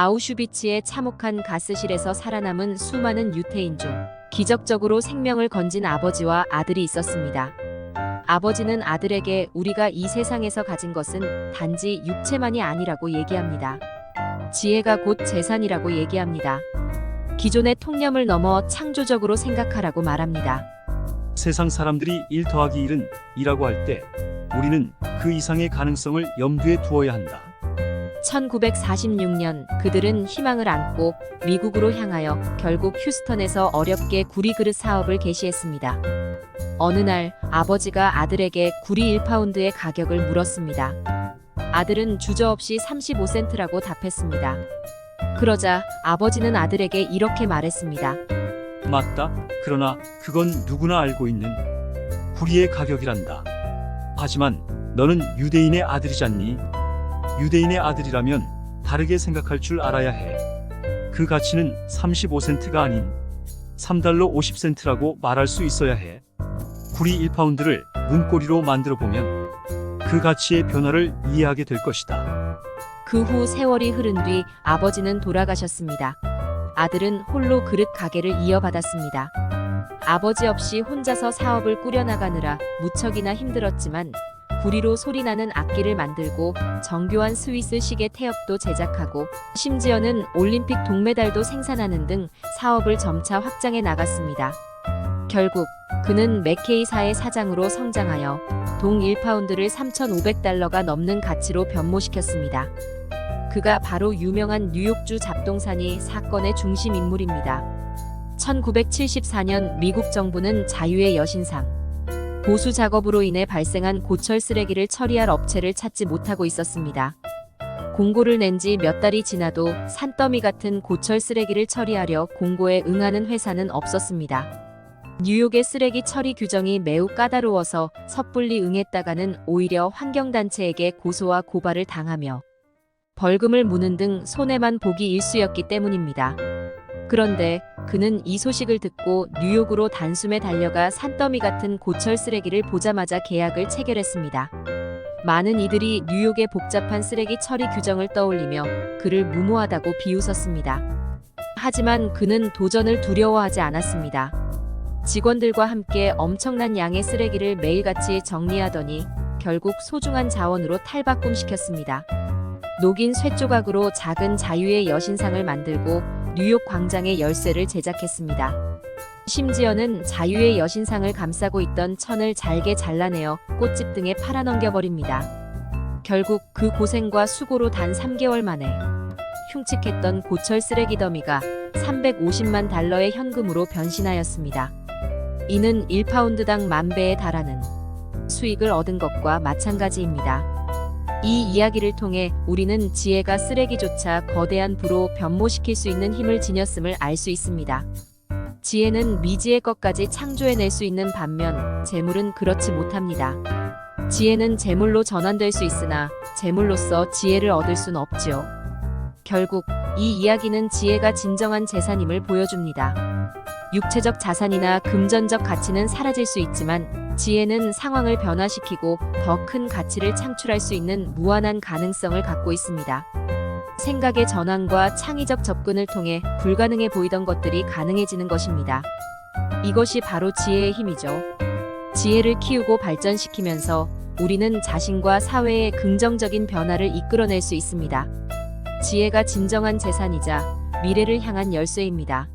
아우슈비츠의 참혹한 가스실에서 살아남은 수많은 유태인 중 기적적으로 생명을 건진 아버지와 아들이 있었습니다. 아버지는 아들에게 우리가 이 세상에서 가진 것은 단지 육체만이 아니라고 얘기합니다. 지혜가 곧 재산이라고 얘기합니다. 기존의 통념을 넘어 창조적으로 생각하라고 말합니다. 세상 사람들이 1 더하기 1은 2라고 할 때 우리는 그 이상의 가능성을 염두에 두어야 한다. 1946년 그들은 희망을 안고 미국으로 향하여 결국 휴스턴에서 어렵게 구리 그릇 사업을 개시했습니다. 어느 날 아버지가 아들에게 구리 1파운드의 가격을 물었습니다. 아들은 주저없이 35센트라고 답했습니다. 그러자 아버지는 아들에게 이렇게 말했습니다. 맞다. 그러나 그건 누구나 알고 있는 구리의 가격이란다. 하지만 너는 유대인의 아들이잖니. 유대인의 아들이라면 다르게 생각할 줄 알아야 해. 그 가치는 35센트가 아닌 3달러 50센트라고 말할 수 있어야 해. 구리 1파운드를 문고리로 만들어 보면 그 가치의 변화를 이해하게 될 것이다. 그 후 세월이 흐른 뒤 아버지는 돌아가셨습니다. 아들은 홀로 그릇 가게를 이어받았습니다. 아버지 없이 혼자서 사업을 꾸려나가느라 무척이나 힘들었지만 구리로 소리나는 악기를 만들고 정교한 스위스 시계 태엽도 제작하고 심지어는 올림픽 동메달도 생산하는 등 사업을 점차 확장해 나갔습니다. 결국 그는 맥케이사의 사장으로 성장하여 동 1파운드를 3,500달러가 넘는 가치로 변모시켰습니다. 그가 바로 유명한 뉴욕주 잡동사니 사건의 중심 인물입니다. 1974년 미국 정부는 자유의 여신상, 보수 작업으로 인해 발생한 고철 쓰레기를 처리할 업체를 찾지 못하고 있었습니다. 공고를 낸 지 몇 달이 지나도 산더미 같은 고철 쓰레기를 처리하려 공고에 응하는 회사는 없었습니다. 뉴욕의 쓰레기 처리 규정이 매우 까다로워서 섣불리 응했다가는 오히려 환경단체에게 고소와 고발을 당하며 벌금을 무는 등 손해만 보기 일쑤였기 때문입니다. 그런데 그는 이 소식을 듣고 뉴욕으로 단숨에 달려가 산더미 같은 고철 쓰레기를 보자마자 계약을 체결했습니다. 많은 이들이 뉴욕의 복잡한 쓰레기 처리 규정을 떠올리며 그를 무모하다고 비웃었습니다. 하지만 그는 도전을 두려워하지 않았습니다. 직원들과 함께 엄청난 양의 쓰레기를 매일같이 정리하더니 결국 소중한 자원으로 탈바꿈시켰습니다. 녹인 쇠조각으로 작은 자유의 여신상을 만들고 뉴욕 광장의 열쇠를 제작했습니다. 심지어는 자유의 여신상을 감싸고 있던 천을 잘게 잘라내어 꽃집 등에 팔아넘겨버립니다. 결국 그 고생과 수고로 단 3개월 만에 흉측했던 고철 쓰레기 더미가 350만 달러의 현금으로 변신하였습니다. 이는 1파운드당 10,000배에 달하는 수익을 얻은 것과 마찬가지입니다. 이 이야기를 통해 우리는 지혜가 쓰레기조차 거대한 부로 변모시킬 수 있는 힘을 지녔음을 알 수 있습니다. 지혜는 미지의 것까지 창조해낼 수 있는 반면 재물은 그렇지 못합니다. 지혜는 재물로 전환될 수 있으나 재물로서 지혜를 얻을 순 없지요. 결국 이 이야기는 지혜가 진정한 재산임을 보여줍니다. 육체적 자산이나 금전적 가치는 사라질 수 있지만 지혜는 상황을 변화시키고 더 큰 가치를 창출할 수 있는 무한한 가능성을 갖고 있습니다. 생각의 전환과 창의적 접근을 통해 불가능해 보이던 것들이 가능해지는 것입니다. 이것이 바로 지혜의 힘이죠. 지혜를 키우고 발전시키면서 우리는 자신과 사회의 긍정적인 변화를 이끌어낼 수 있습니다. 지혜가 진정한 재산이자 미래를 향한 열쇠입니다.